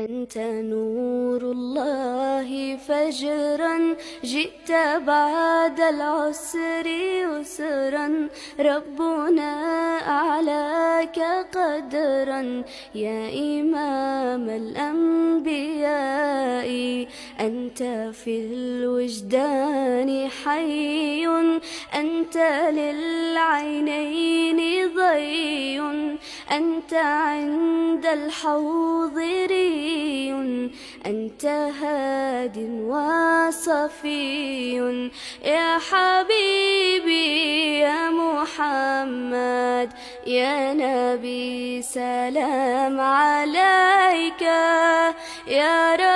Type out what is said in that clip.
أنت نور الله فجرا، جئت بعد العسر يسرا، ربنا أعلاك قدرا يا إمام الأنبياء. أنت في الوجدان حي، أنت للعينين ضي، أنت عند الحوض ري، أنت هاد وصفي يا حبيبي يا محمد يا نبي سلام عليك يا رب